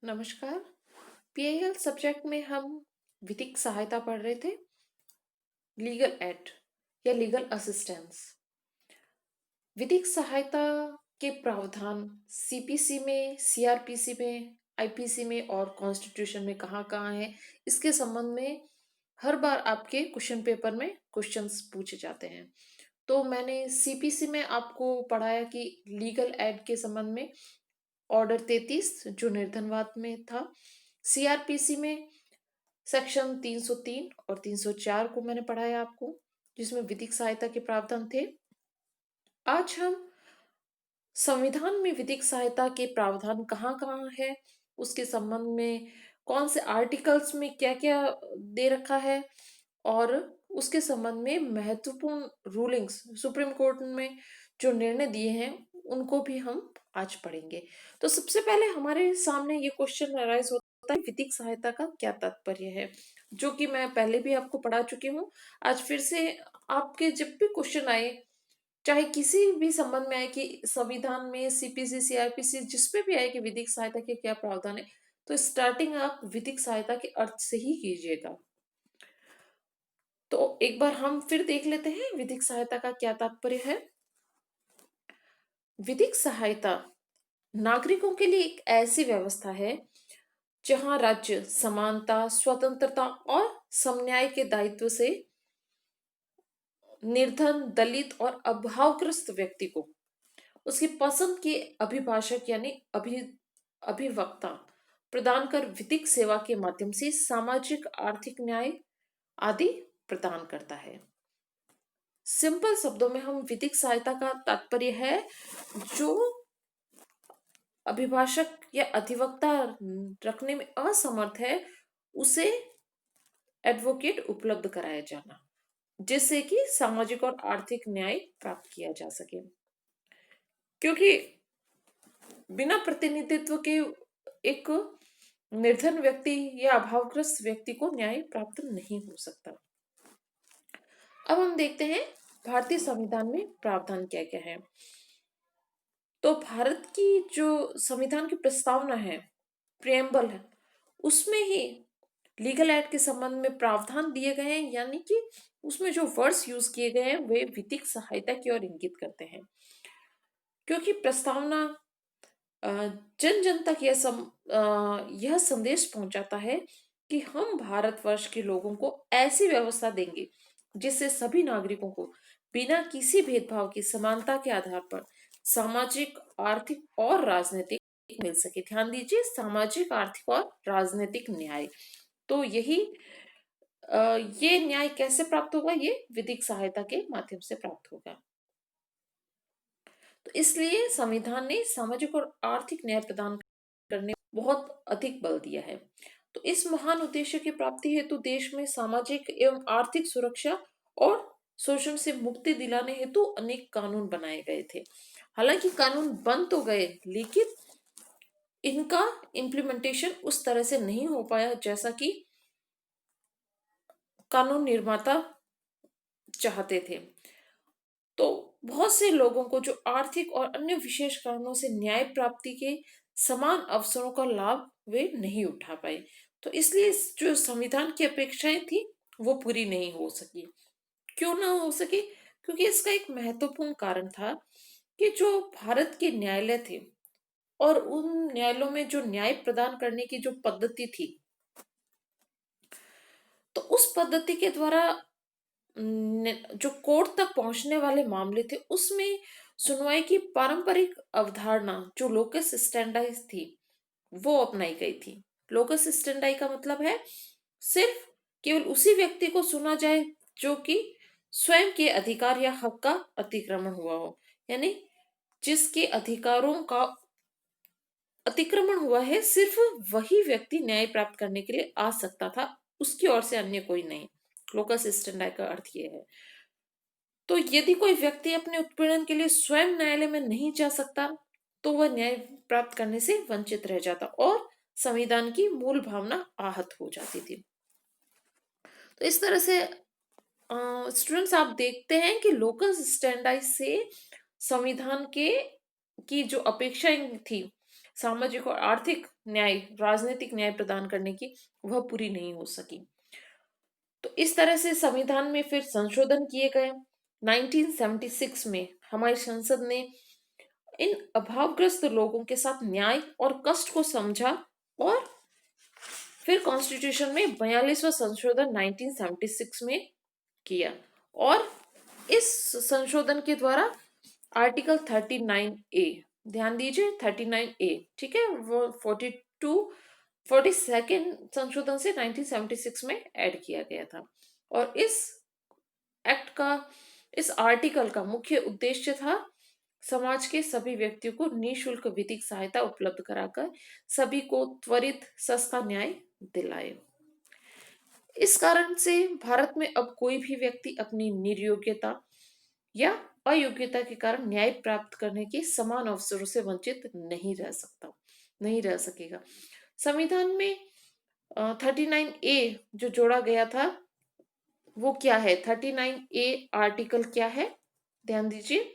नमस्कार। PIL subject में हम विधिक सहायता पढ़ रहे थे। लीगल एड या लीगल असिस्टेंस। विधिक सहायता के प्रावधान सीपीसी में, सीआरपीसी में, आईपीसी में और कॉन्स्टिट्यूशन में कहाँ कहाँ है, इसके संबंध में हर बार आपके क्वेश्चन पेपर में क्वेश्चंस पूछे जाते हैं। तो मैंने सीपीसी में आपको पढ़ाया कि लीगल एड के संबंध में ऑर्डर 33 जो निर्धनवाद में था। सीआरपीसी में सेक्शन 303 और 304 को मैंने पढ़ाया आपको, जिसमें विधिक सहायता के प्रावधान थे। आज हम संविधान में विधिक सहायता के प्रावधान कहाँ कहाँ है, उसके संबंध में कौन से आर्टिकल्स में क्या क्या दे रखा है, और उसके संबंध में महत्वपूर्ण रूलिंग्स सुप्रीम कोर्ट में जो निर्णय दिए हैं उनको भी हम आज पढ़ेंगे। तो सबसे पहले हमारे सामने ये क्वेश्चन अराइज होता है, विधिक सहायता का क्या तात्पर्य है, जो कि मैं पहले भी आपको पढ़ा चुकी हूँ। आज फिर से आपके जब भी क्वेश्चन आए, चाहे किसी भी संबंध में आए कि संविधान में, सीपीसी, सीआरपीसी, जिस पे भी आए कि विधिक सहायता के क्या प्रावधान है, तो स्टार्टिंग आप विधिक सहायता के अर्थ से ही कीजिएगा। तो एक बार हम फिर देख लेते हैं विधिक सहायता का क्या तात्पर्य है। विधिक सहायता नागरिकों के लिए एक ऐसी व्यवस्था है जहां राज्य समानता, स्वतंत्रता और समन्याय के दायित्व से निर्धन, दलित और अभावग्रस्त व्यक्ति को उसकी पसंद के अभिभाषक यानी अभिवक्ता प्रदान कर विधिक सेवा के माध्यम से सामाजिक, आर्थिक न्याय आदि प्रदान करता है। सिंपल शब्दों में हम विधिक सहायता का तात्पर्य है जो अभिभाषक या अधिवक्ता रखने में असमर्थ है उसे एडवोकेट उपलब्ध कराया जाना, जिससे कि सामाजिक और आर्थिक न्याय प्राप्त किया जा सके। क्योंकि बिना प्रतिनिधित्व के एक निर्धन व्यक्ति या अभावग्रस्त व्यक्ति को न्याय प्राप्त नहीं हो सकता। अब हम देखते हैं भारतीय संविधान में प्रावधान क्या क्या है। तो भारत की जो संविधान की प्रस्तावना है, प्रियम्बल है, उसमें ही लीगल एड के संबंध में प्रावधान दिए गए हैं, यानी कि उसमें जो वर्ड्स यूज किए गए हैं वे विधिक सहायता की ओर इंगित करते हैं। क्योंकि प्रस्तावना जन जन तक यह संदेश पहुंचाता है कि हम भारतवर्ष के लोगों को ऐसी व्यवस्था देंगे जिससे सभी नागरिकों को बिना किसी भेदभाव की समानता के आधार पर सामाजिक, आर्थिक और राजनीतिक मिल सके। ध्यान दीजिए, सामाजिक, आर्थिक और राजनीतिक न्याय। तो ये न्याय कैसे प्राप्त होगा? ये विधिक सहायता के माध्यम से प्राप्त होगा। तो इसलिए संविधान ने सामाजिक और आर्थिक न्याय प्रदान करने बहुत अधिक बल दिया है। तो इस महान उद्देश्य की प्राप्ति हेतु देश में सामाजिक एवं आर्थिक सुरक्षा और शोषण से मुक्ति दिलाने हेतु अनेक कानून बनाए गए थे। हालांकि कानून बन तो गए, लेकिन इनका इम्प्लीमेंटेशन उस तरह से नहीं हो पाया जैसा कि कानून निर्माता चाहते थे। तो बहुत से लोगों को जो आर्थिक और अन्य विशेष कारणों से न्याय प्राप्ति के समान अवसरों का लाभ वे नहीं उठा पाए। तो इसलिए जो संविधान की अपेक्षाएं थी वो पूरी नहीं हो सकी। क्यों ना हो सकी? क्योंकि इसका एक महत्वपूर्ण कारण था कि जो भारत के न्यायालय थे और उन न्यायालयों में जो न्याय प्रदान करने की जो पद्धति थी, तो उस पद्धति के द्वारा जो कोर्ट तक पहुंचने वाले मामले थे उसमें सुनवाई की पारंपरिक अवधारणा जो लोकस स्टैंडाई थी वो अपनाई गई थी। लोकस स्टैंडाई का मतलब है सिर्फ केवल उसी व्यक्ति को सुना जाए जो कि स्वयं के अधिकार या हक का अतिक्रमण हुआ हो, यानी जिसके अधिकारों का अतिक्रमण हुआ है सिर्फ वही व्यक्ति न्याय प्राप्त करने के लिए आ सकता था, उसकी ओर से अन्य कोई नहीं। लोकस स्टैंडाई का अर्थ ये है। तो यदि कोई व्यक्ति अपने उत्पीड़न के लिए स्वयं न्यायालय में नहीं जा सकता तो वह न्याय प्राप्त करने से वंचित रह जाता और संविधान की मूल भावना आहत हो जाती थी। तो इस तरह से स्टूडेंट्स आप देखते हैं कि लोकस स्टैंडाई से संविधान के की जो अपेक्षाएं थी सामाजिक और आर्थिक न्याय, राजनीतिक न्याय प्रदान करने की वह पूरी नहीं हो सकी। तो इस तरह से संविधान में फिर संशोधन किए गए। 1976 में हमारी संसद ने इन अभावग्रस्त लोगों के साथ न्याय और कष्ट को समझा और फिर कॉन्स्टिट्यूशन में 42वां संशोधन 1976 में किया। और इस संशोधन के द्वारा आर्टिकल 39A, ध्यान दीजिए 39A, ठीक है, वो 42 संशोधन से 1976 में ऐड किया गया था। और इस एक्ट का, इस आर्टिकल का मुख्य उद्देश्य था समाज के सभी व्यक्तियों को निःशुल्क विधिक सहायता उपलब्ध कराकर सभी को त्वरित सस्ता न्याय दिलाए। इस कारण से भारत में अब कोई भी व्यक्ति अपनी निर्योग्यता या अयोग्यता के कारण न्याय प्राप्त करने के समान अवसरों से वंचित नहीं रह सकेगा। संविधान में 39A जो जोड़ा गया था वो क्या है? 39A आर्टिकल क्या है, ध्यान दीजिए।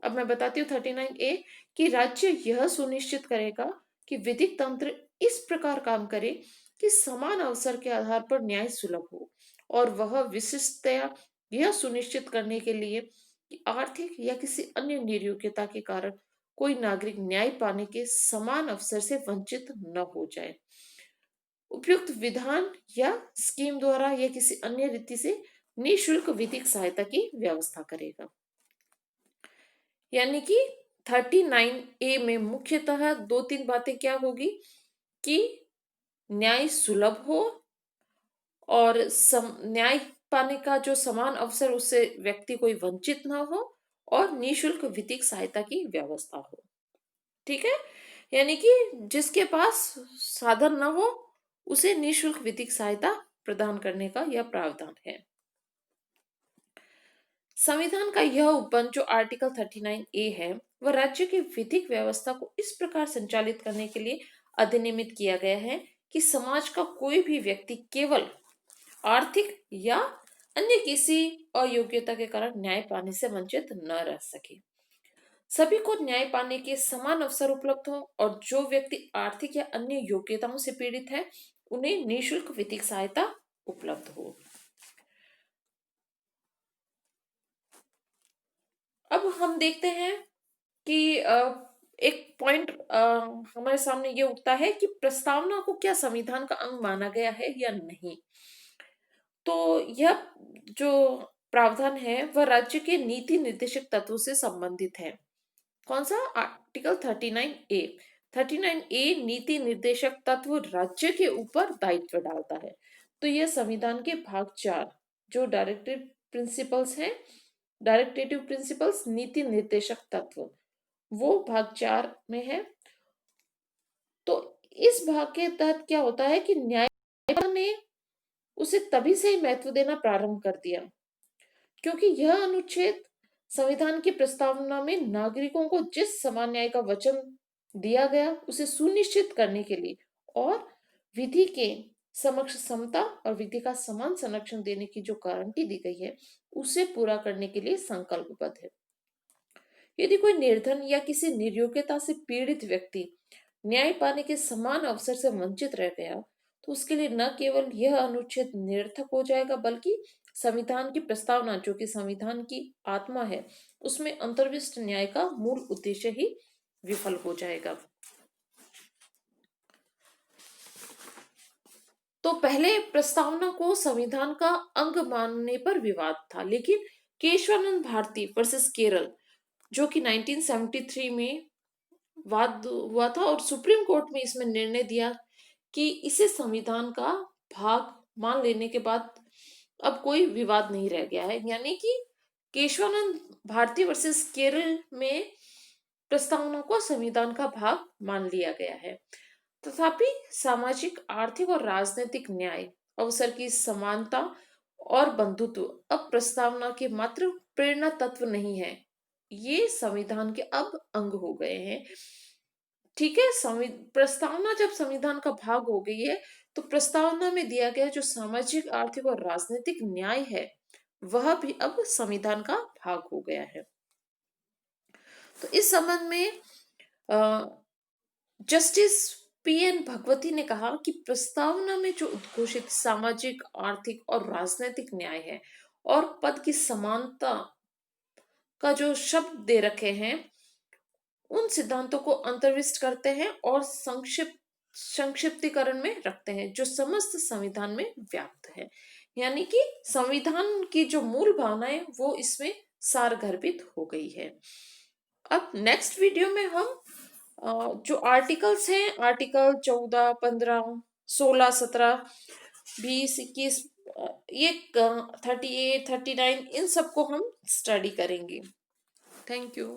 अब मैं बताती हूँ 39A कि राज्य यह सुनिश्चित करेगा कि विधिक तंत्र इस प्रकार काम करे कि समान अवसर के आधार पर न्याय सुलभ हो, और वह विशिष्टतया यह सुनिश्चित करने के लिए कि आर्थिक या किसी अन्य निर्योग्यता के कारण कोई नागरिक न्याय पाने के समान अवसर से वंचित न हो जाए। उपयुक्त विधान या स्कीम द्वारा या किसी अन्य रीति से निःशुल्क विधिक सहायता की व्यवस्था करेगा। यानी कि 39A में मुख्यतः दो तीन बातें क्या होगी कि न्याय सुलभ हो और न्याय पाने का जो समान अवसर उससे व्यक्ति कोई वंचित ना हो, और निःशुल्क विधिक सहायता की व्यवस्था हो। ठीक है, यानी कि जिसके पास साधन ना हो उसे निःशुल्क विधिक सहायता प्रदान करने का यह प्रावधान है। संविधान का यह उपबंध जो आर्टिकल 39A है वह राज्य की विधिक व्यवस्था को इस प्रकार संचालित करने के लिए अधिनियमित किया गया है कि समाज का कोई भी व्यक्ति केवल आर्थिक या अन्य किसी अयोग्यता के कारण न्याय पाने से वंचित न रह सके। सभी को न्याय पाने के समान अवसर उपलब्ध हो, और जो व्यक्ति आर्थिक या अन्य योग्यताओं से पीड़ित है उन्हें निःशुल्क विधिक सहायता उपलब्ध हो। अब हम देखते हैं कि एक पॉइंट हमारे सामने ये उठता है कि प्रस्तावना को क्या संविधान का अंग माना गया है या नहीं। तो यह जो प्रावधान है वह राज्य के नीति निर्देशक तत्वों से संबंधित है। कौन सा? Article 39A। 39A नीति निर्देशक तत्व राज्य के ऊपर दायित्व डालता है। तो यह संविधान के भाग 4 जो डायरेक्टेटिव प्रिंसिपल्स नीति निर्देशक तत्व, वो भाग 4 में है। तो इस भाग के तहत क्या होता है कि न्यायपालिका ने उसे तभी से ही महत्व देना प्रारंभ कर दिया क्योंकि यह अनुच्छेद संविधान की प्रस्तावना में नागरिकों को जिस समान न्याय का वचन दिया गया उसे सुनिश्चित करने के लिए और विधि के समक्ष समता और विधि का समान संरक्षण देने की जो गारंटी दी गई है उसे पूरा करने के लिए संकल्पबद्ध है। यदि कोई निर्धन या किसी निर्योग्यता से पीड़ित व्यक्ति न्याय पाने के समान अवसर से वंचित रह गया तो उसके लिए न केवल यह अनुच्छेद निरर्थक हो जाएगा बल्कि संविधान की प्रस्तावना जो कि संविधान की आत्मा है उसमें अंतर्विष्ट न्याय का मूल उद्देश्य ही विफल हो जाएगा। तो पहले प्रस्तावना को संविधान का अंग मानने पर विवाद था, लेकिन केशवानंद भारती वर्सेस केरल जो कि 1973 में वाद हुआ था और सुप्रीम कोर्ट में इसमें निर्णय दिया कि इसे संविधान का भाग मान लेने के बाद अब कोई विवाद नहीं रह गया है। यानी कि केशवानंद भारती वर्सेस केरल में प्रस्तावना को संविधान का भाग मान लिया गया है। तथापि सामाजिक, आर्थिक और राजनीतिक न्याय, अवसर की समानता और बंधुत्व अब प्रस्तावना के मात्र प्रेरणा तत्व नहीं है, ये संविधान के अब अंग हो गए हैं। ठीक है, प्रस्तावना जब संविधान का भाग हो गई है तो प्रस्तावना में दिया गया जो सामाजिक, आर्थिक और राजनीतिक न्याय है वह भी अब संविधान का भाग हो गया है। तो इस संबंध में जस्टिस पीएन भगवती ने कहा कि प्रस्तावना में जो उद्घोषित सामाजिक, आर्थिक और राजनीतिक न्याय है और पद की समानता का जो शब्द दे रखे हैं, उन सिद्धांतों को अंतर्विष्ट करते हैं और संक्षिप्तीकरण में रखते हैं जो समस्त संविधान में व्याप्त है। यानी कि संविधान की जो मूल भावनाएं वो इसमें सारगर्भित हो गई है। अब नेक्स्ट वीडियो में हम जो आर्टिकल्स हैं, आर्टिकल 14, 15, 16, 17, 20, 21, ये 38, 39, इन सबको हम स्टडी करेंगे। Thank you.